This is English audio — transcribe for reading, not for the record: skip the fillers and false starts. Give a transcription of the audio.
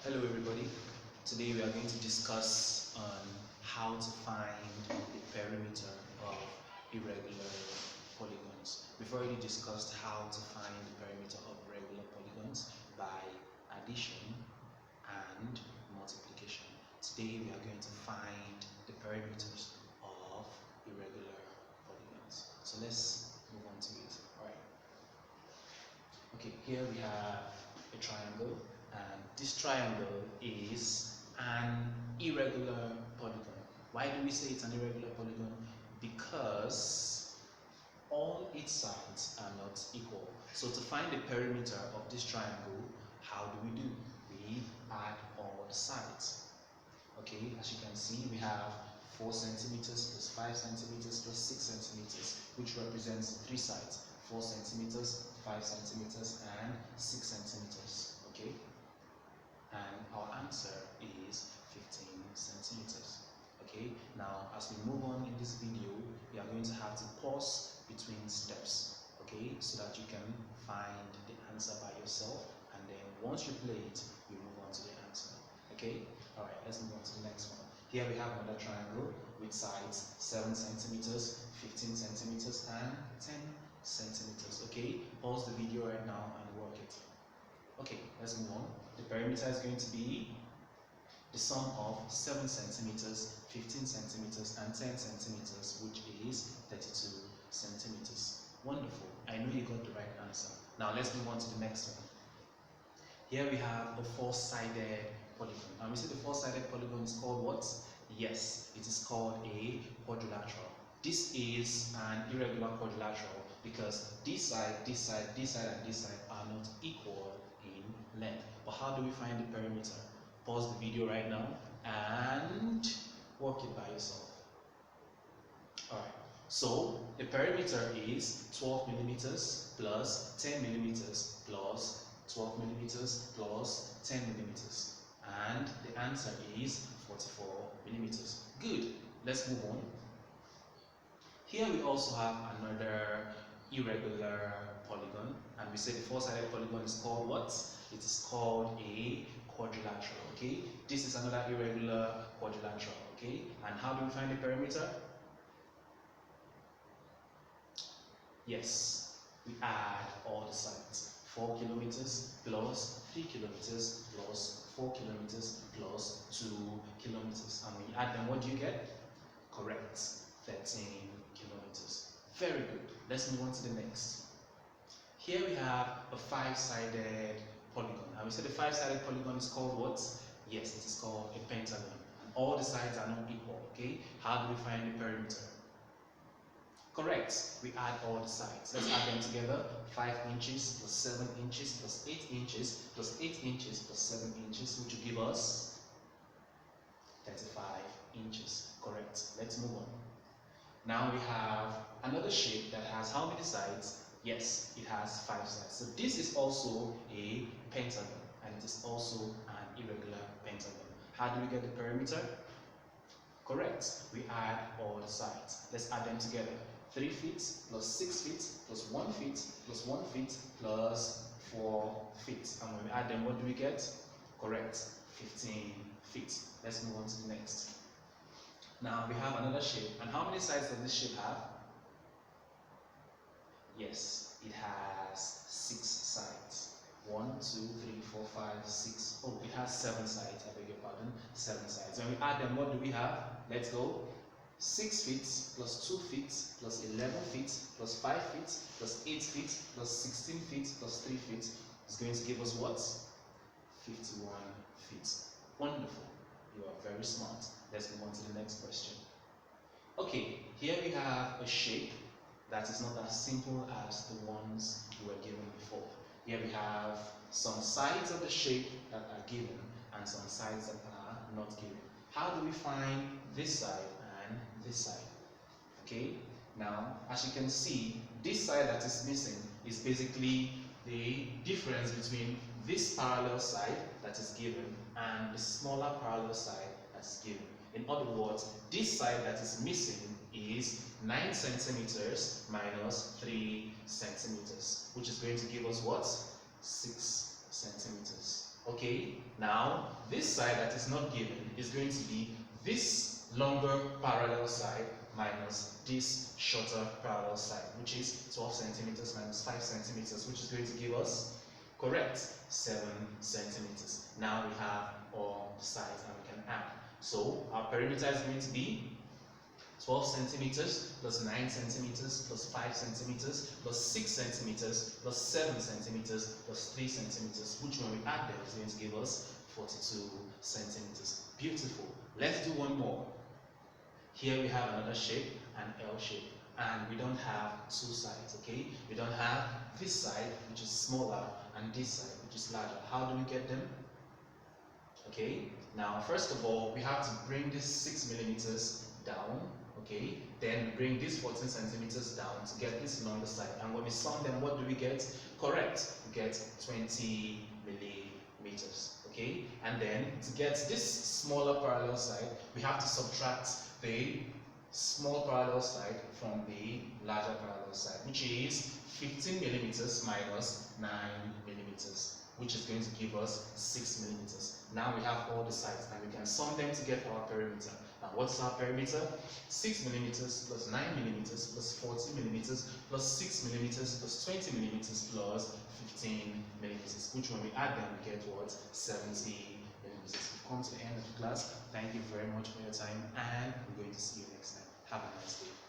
Hello everybody. Today we are going to discuss on how to find the perimeter of irregular polygons. We've already discussed how to find the perimeter of regular polygons by addition and multiplication. Today we are going to find the perimeters of irregular polygons. So let's move on to it. Alright. Okay, here we have a triangle, and this triangle is an irregular polygon. Why do we say it's an irregular polygon? Because all its sides are not equal. So to find the perimeter of this triangle, how do we do? We add all the sides. Okay, as you can see, we have 4 centimeters plus 5 centimeters plus 6 centimeters, which represents 3 sides: 4 centimeters, 5 centimeters, and 6 centimeters. Okay, and our answer is 15 centimeters. Okay, now as we move on in this video, you are going to have to pause between steps, okay, so that you can find the answer by yourself, and then once you play it, you move on to the answer. Okay, all right, let's move on to the next one. Here we have another triangle with sides 7 centimeters, 15 centimeters, and 10 centimeters. Okay, pause the video right now and work it. Okay, let's move on. The perimeter is going to be the sum of 7 centimeters, 15 centimeters, and 10 centimeters, which is 32 centimeters. Wonderful. I know you got the right answer. Now let's move on to the next one. Here we have a 4-sided polygon. And we see the 4-sided polygon is called what? Yes, it is called a quadrilateral. This is an irregular quadrilateral because this side, this side, this side, and this side are not equal in length. But how do we find the perimeter? Pause the video right now and work it by yourself. Alright, so the perimeter is 12 millimeters plus 10 millimeters plus 12 millimeters plus 10 millimeters, and the answer is 44 millimeters. Good, let's move on. Here we also have another irregular polygon, and we say the 4-sided polygon is called what? It is called a quadrilateral. Okay, this is another irregular quadrilateral. Okay, and how do we find the perimeter? Yes, we add all the sides. 4 kilometers plus 3 kilometers plus 4 kilometers plus 2 kilometers. And when you add them, what do you get? Correct, 13 kilometers. Very good. Let's move on to the next. Here we have a 5-sided polygon. And we said the 5-sided polygon is called what? Yes, it is called a pentagon. And all the sides are not equal. Okay, how do we find the perimeter? Correct. We add all the sides. Let's add them together. 5 inches plus 7 inches plus 8 inches plus 8 inches plus 7 inches, which will give us 35 inches. Correct. Let's move on. Now we have another shape that has how many sides? Yes, it has 5 sides. So this is also a pentagon, and it is also an irregular pentagon. How do we get the perimeter? Correct. We add all the sides. Let's add them together. 3 feet plus 6 feet plus 1 feet plus 1 feet plus 4 feet. And when we add them, what do we get? Correct. 15 feet. Let's move on to the next. Now we have another shape. And how many sides does this shape have? Yes, it has 6 sides. 1, 2, 3, 4, 5, 6. Oh, it has 7 sides. I beg your pardon. 7 sides. When we add them, what do we have? Let's go. 6 feet plus 2 feet plus 11 feet plus 5 feet plus 8 feet plus 16 feet plus 3 feet is going to give us what? 51 feet. Wonderful. You are very smart. Let's move on to the next question. Okay, here we have a shape that is not as simple as the ones we were given before. Here we have some sides of the shape that are given and some sides that are not given. How do we find this side and this side? Okay, now as you can see, this side that is missing is basically the difference between this parallel side that is given and the smaller parallel side that is given. In other words, this side that is missing is 9 centimeters minus 3 centimeters, which is going to give us what? 6 centimeters. Okay, now this side that is not given is going to be this longer parallel side minus this shorter parallel side, which is 12 centimeters minus 5 centimeters, which is going to give us, correct, 7 centimeters. Now we have all the sides and we can add. So our perimeter is going to be 12 centimeters plus 9 centimeters plus 5 centimeters plus 6 centimeters plus 7 centimeters plus 3 centimeters, which when we add them is going to give us 42 centimeters. Beautiful. Let's do one more. Here we have another shape, an L shape, and we don't have two sides, okay? We don't have this side, which is smaller, and this side, which is larger. How do we get them? Okay, now first of all, we have to bring this 6 millimeters down, okay? Then we bring this 14 centimeters down to get this longer side. And when we sum them, what do we get? Correct, we get 20 millimeters, okay? And then to get this smaller parallel side, we have to subtract the small parallel side from the larger parallel side, which is 15 millimeters minus 9 millimeters, which is going to give us 6 millimeters. Now we have all the sides and we can sum them to get our perimeter. Now what's our perimeter? 6 millimeters plus 9 millimeters plus 40 millimeters plus 6 millimeters plus 20 millimeters plus 15 millimeters, which when we add them we get what? 70 millimeters. We've come to the end of the class. Thank you very much for your time and we're going to see you next time. Have a nice day.